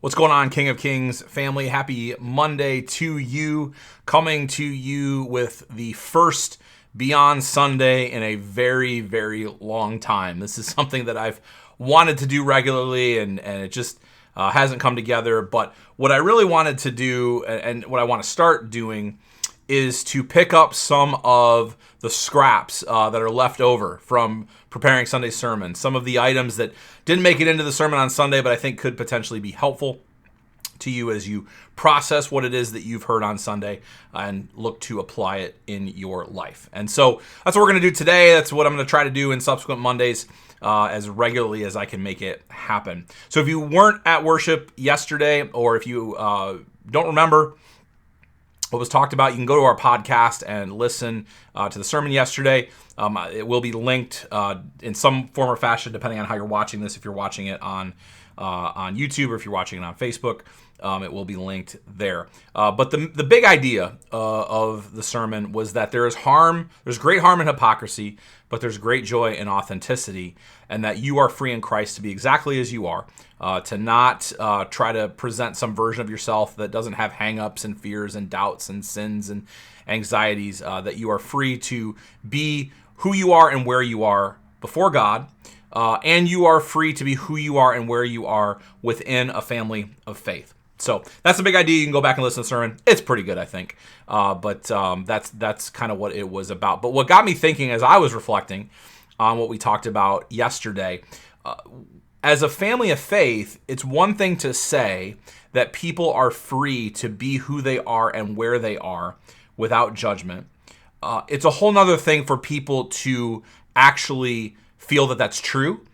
What's going on, King of Kings family? Happy Monday to you. Coming to you with the first Beyond Sunday in a very, very long time. This is something that I've wanted to do regularly, and it just hasn't come together. But what I really wanted to do, and what I want to start doing, is to pick up some of the scraps that are left over from preparing Sunday's sermon. Some of the items that didn't make it into the sermon on Sunday, but I think could potentially be helpful to you as you process what it is that you've heard on Sunday and look to apply it in your life. And so that's what we're going to do today. That's what I'm going to try to do in subsequent Mondays as regularly as I can make it happen. So if you weren't at worship yesterday, or if you don't remember what was talked about, you can go to our podcast and listen to the sermon yesterday. It will be linked in some form or fashion, depending on how you're watching this. If you're watching it on YouTube, or if you're watching it on Facebook, it will be linked there. But the big idea of the sermon was that there's great harm in hypocrisy, but there's great joy in authenticity, and that you are free in Christ to be exactly as you are, to not try to present some version of yourself that doesn't have hang-ups and fears and doubts and sins and anxieties, that you are free to be who you are and where you are before God, and you are free to be who you are and where you are within a family of faith. So that's the big idea. You can go back and listen to the sermon. It's pretty good, I think. But that's kind of what it was about. But what got me thinking as I was reflecting on what we talked about yesterday, as a family of faith, it's one thing to say that people are free to be who they are and where they are without judgment. It's a whole nother thing for people to actually feel that that's true.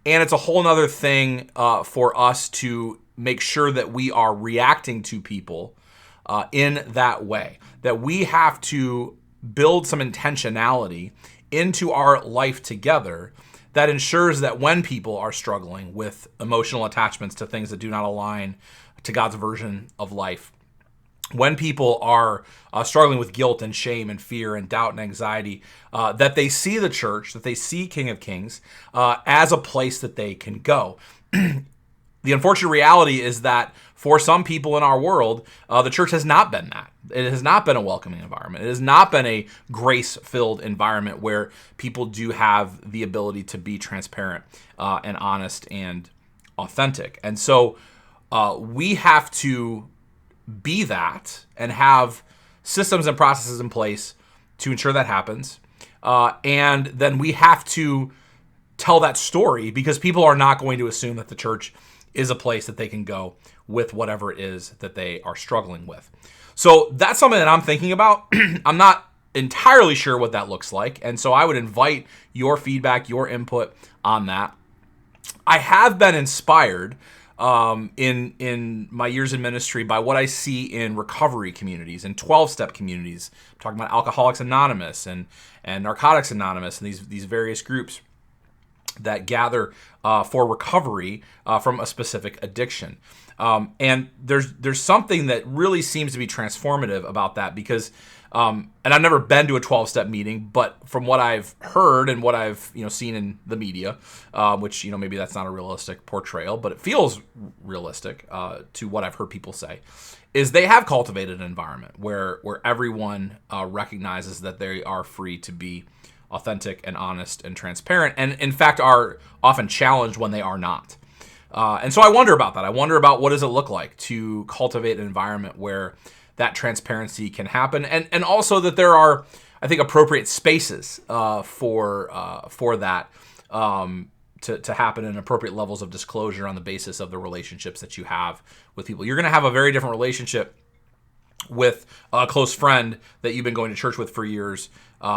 And it's a whole nother thing for us to make sure that we are reacting to people in that way. That we have to build some intentionality into our life together that ensures that when people are struggling with emotional attachments to things that do not align to God's version of life, when people are struggling with guilt and shame and fear and doubt and anxiety, that they see the church, that they see King of Kings as a place that they can go. The unfortunate reality is that for some people in our world, the church has not been that. It has not been a welcoming environment. It has not been a grace-filled environment where people do have the ability to be transparent and honest and authentic. And so we have to be that and have systems and processes in place to ensure that happens. And then we have to tell that story, because people are not going to assume that the church is a place that they can go with whatever it is that they are struggling with. So that's something that I'm thinking about. I'm not entirely sure what that looks like. And so I would invite your feedback, your input on that. I have been inspired in my years in ministry by what I see in recovery communities and 12-step communities. I'm talking about Alcoholics Anonymous and Narcotics Anonymous and these various groups that gather for recovery from a specific addiction. And there's something that really seems to be transformative about that, because and I've never been to a 12-step meeting, but from what I've heard and what I've seen in the media, which maybe that's not a realistic portrayal, but it feels realistic to what I've heard people say, is they have cultivated an environment where everyone recognizes that they are free to be authentic and honest and transparent, and in fact are often challenged when they are not. And so I wonder about that. I wonder about what does it look like to cultivate an environment where that transparency can happen, and also that there are, I think, appropriate spaces for that to happen, and appropriate levels of disclosure on the basis of the relationships that you have with people. You're going to have a very different relationship with a close friend that you've been going to church with for years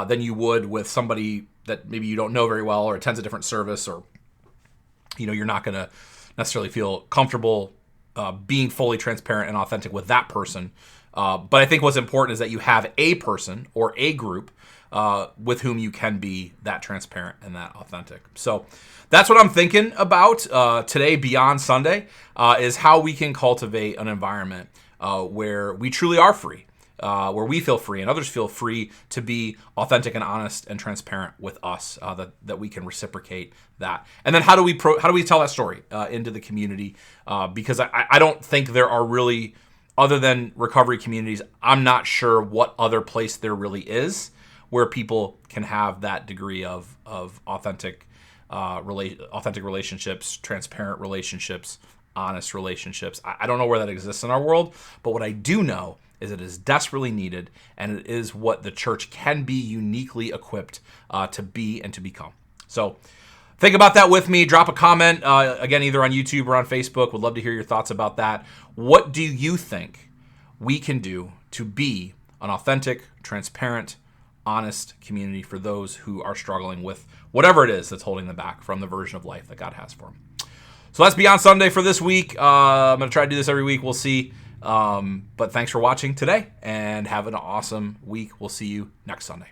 than you would with somebody that maybe you don't know very well, or attends a different service, or you're not going to necessarily feel comfortable being fully transparent and authentic with that person. But I think what's important is that you have a person or a group with whom you can be that transparent and that authentic. So that's what I'm thinking about today, Beyond Sunday, is how we can cultivate an environment where we truly are free where we feel free and others feel free to be authentic and honest and transparent with us, that we can reciprocate that. And then how do we tell that story into the community? Because I don't think there are really, other than recovery communities, I'm not sure what other place there really is where people can have that degree of authentic relationships, transparent relationships, honest relationships. I don't know where that exists in our world, but what I do know is it is desperately needed, and it is what the church can be uniquely equipped to be and to become. So think about that with me. Drop a comment, again, either on YouTube or on Facebook. Would love to hear your thoughts about that. What do you think we can do to be an authentic, transparent, honest community for those who are struggling with whatever it is that's holding them back from the version of life that God has for them? So that's Beyond Sunday for this week. I'm going to try to do this every week. We'll see. But thanks for watching today, and have an awesome week. We'll see you next Sunday.